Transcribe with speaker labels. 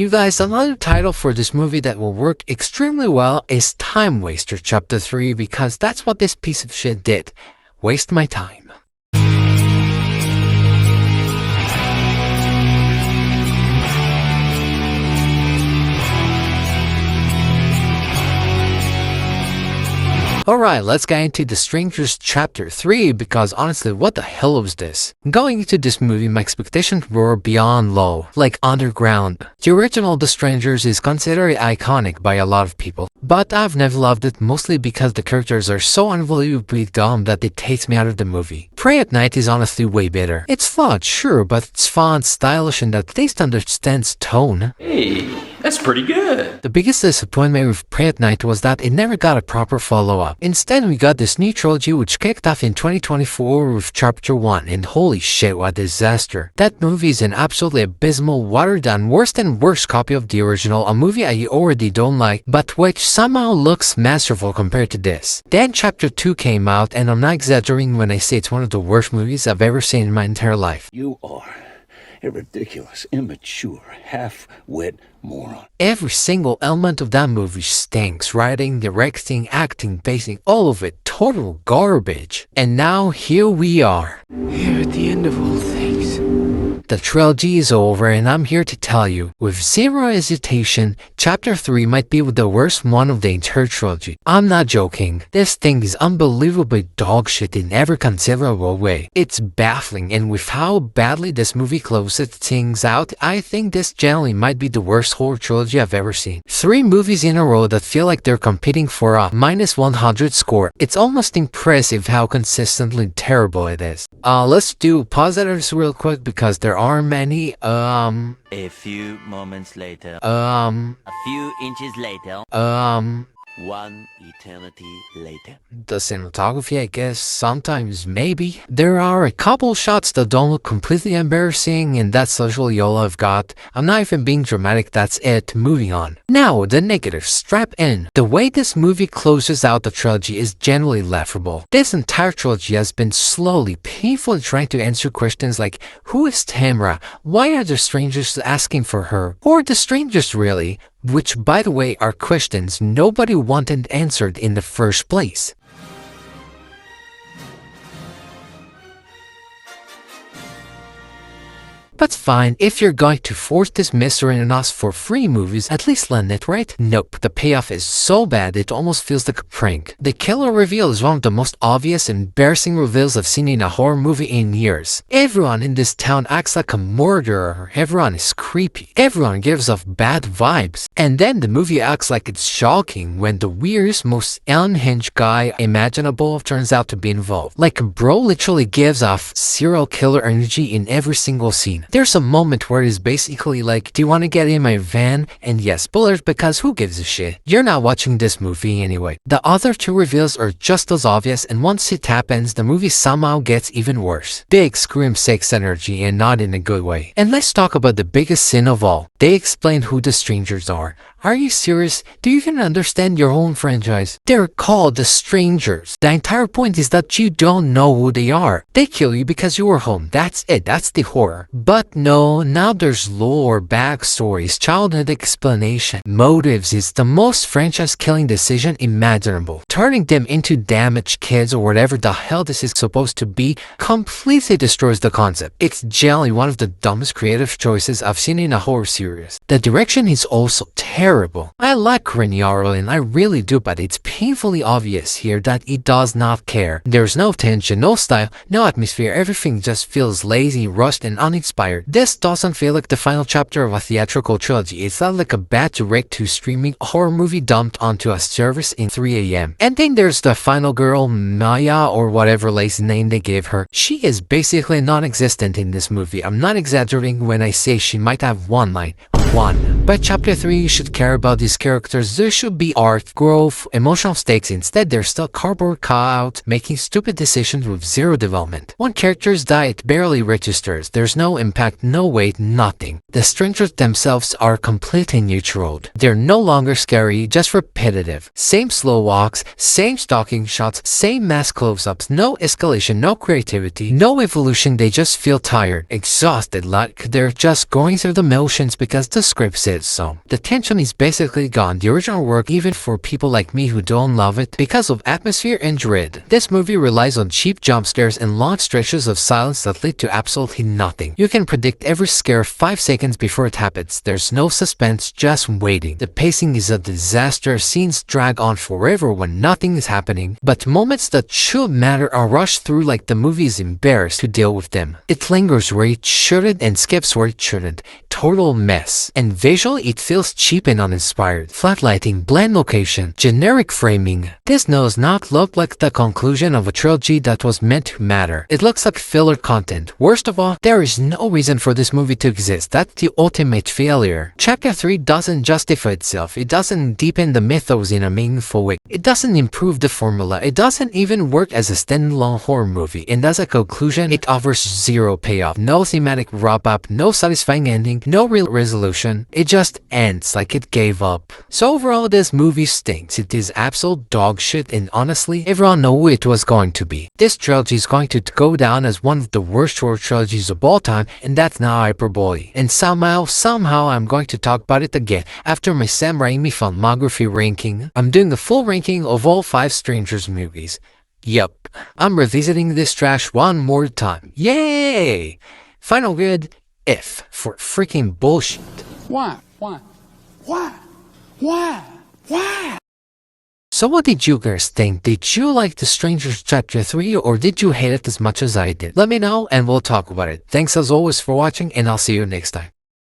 Speaker 1: You guys, another title for this movie that will work extremely well is Time Waster Chapter 3 because that's what this piece of shit did. Waste my time. Alright, let's get into The Strangers Chapter 3 because honestly, what the hell was this? Going into this movie, my expectations were beyond low, like underground. The original The Strangers is considered iconic by a lot of people, but I've never loved it mostly because the characters are so unbelievably dumb that it takes me out of the movie. Pray at Night is honestly way better. It's flawed, sure, but it's fun, stylish, and at least understands tone.
Speaker 2: Hey, that's pretty good.
Speaker 1: The biggest disappointment with Pray at Night was that it never got a proper follow-up. Instead, we got this new trilogy which kicked off in 2024 with Chapter 1, and holy shit, what a disaster. That movie is an absolutely abysmal, watered-down, worse than worst copy of the original, a movie I already don't like, but which somehow looks masterful compared to this. Then Chapter 2 came out, and I'm not exaggerating when I say it's one of the worst movies I've ever seen in my entire life.
Speaker 3: You are a ridiculous, immature, half-wit moron.
Speaker 1: Every single element of that movie stinks. Writing, directing, acting, pacing, all of it. Total garbage. And now here we are.
Speaker 4: Here at the end of all things.
Speaker 1: The trilogy is over and I'm here to tell you, with zero hesitation, Chapter 3 might be the worst one of the entire trilogy. I'm not joking. This thing is unbelievably dogshit in every conceivable way. It's baffling, and with how badly this movie closes things out, I think this generally might be the worst horror trilogy I've ever seen. 3 movies in a row that feel like they're competing for a -100 score. It's almost impressive how consistently terrible it is. Let's do positives real quick because there aren't many.
Speaker 5: A few moments later. A few inches later. 1 eternity later.
Speaker 1: The cinematography, I guess, sometimes maybe. There are a couple shots that don't look completely embarrassing, and that's usually all I've got. I'm not even being dramatic, that's it. Moving on. Now, the negatives. Strap in. The way this movie closes out the trilogy is generally laughable. This entire trilogy has been slowly, painfully trying to answer questions like, who is Tamra? Why are the strangers asking for her? Who are the strangers really? Which, by the way, are questions nobody wanted answered in the first place. But fine, if you're going to force this mystery on us for 3 movies, at least land it, right? Nope, the payoff is so bad it almost feels like a prank. The killer reveal is one of the most obvious and embarrassing reveals I've seen in a horror movie in years. Everyone in this town acts like a murderer, everyone is creepy, everyone gives off bad vibes. And then the movie acts like it's shocking when the weirdest, most unhinged guy imaginable turns out to be involved. Like bro literally gives off serial killer energy in every single scene. There's a moment where it's basically like, do you want to get in my van? And yes, spoilers because who gives a shit? You're not watching this movie anyway. The other 2 reveals are just as obvious, and once it happens, the movie somehow gets even worse. Big scream sex energy and not in a good way. And let's talk about the biggest sin of all. They explain who the strangers are. Are you serious? Do you even understand your own franchise? They're called the strangers. The entire point is that you don't know who they are. They kill you because you were home. That's it. That's the horror. But no, now there's lore, backstories, childhood explanation, motives is the most franchise-killing decision imaginable. Turning them into damaged kids or whatever the hell this is supposed to be completely destroys the concept. It's generally one of the dumbest creative choices I've seen in a horror series. The direction is also terrible. I like Reniarlin, I really do, but it's painfully obvious here that it does not care. There's no tension, no style, no atmosphere, everything just feels lazy, rushed, and uninspired. This doesn't feel like the final chapter of a theatrical trilogy. It's not like a bad direct-to-streaming horror movie dumped onto a service in 3 AM. And then there's the final girl, Maya, or whatever lazy name they gave her. She is basically non-existent in this movie. I'm not exaggerating when I say she might have one line. By Chapter 3, you should care about these characters. There should be art, growth, emotional stakes. Instead, they're still cardboard cutouts, making stupid decisions with zero development. When characters die, it barely registers. There's no impact, no weight, nothing. The strangers themselves are completely neutral. They're no longer scary, just repetitive. Same slow walks, same stalking shots, same mass close-ups, no escalation, no creativity, no evolution. They just feel tired, exhausted, like they're just going through the motions because the the script says so. The tension is basically gone. The original work, even for people like me who don't love it, because of atmosphere and dread. This movie relies on cheap jump scares and long stretches of silence that lead to absolutely nothing. You can predict every scare 5 seconds before it happens. There's no suspense, just waiting. The pacing is a disaster. Scenes drag on forever when nothing is happening, but moments that should matter are rushed through like the movie is embarrassed to deal with them. It lingers where it shouldn't and skips where it shouldn't. Total mess. And visually it feels cheap and uninspired. Flat lighting, bland location, generic framing. This does not look like the conclusion of a trilogy that was meant to matter. It looks like filler content. Worst of all, there is no reason for this movie to exist. That's the ultimate failure. Chapter 3 doesn't justify itself. It doesn't deepen the mythos in a meaningful way. It doesn't improve the formula. It doesn't even work as a standalone horror movie. And as a conclusion, it offers zero payoff. No thematic wrap-up, no satisfying ending, no real resolution. It just ends like it gave up. So overall, this movie stinks. It is absolute dog shit, and honestly, everyone knew it was going to be. This trilogy is going to go down as one of the worst horror trilogies of all time, and that's not hyperbole. And somehow I'm going to talk about it again after my Sam Raimi filmography ranking. I'm doing a full ranking of all 5 Strangers movies. Yup, I'm revisiting this trash one more time. Yay! Final grade, F for freaking bullshit.
Speaker 3: Why?
Speaker 1: So what did you guys think? Did you like The Strangers Chapter 3 or did you hate it as much as I did? Let me know and we'll talk about it. Thanks as always for watching, and I'll see you next time.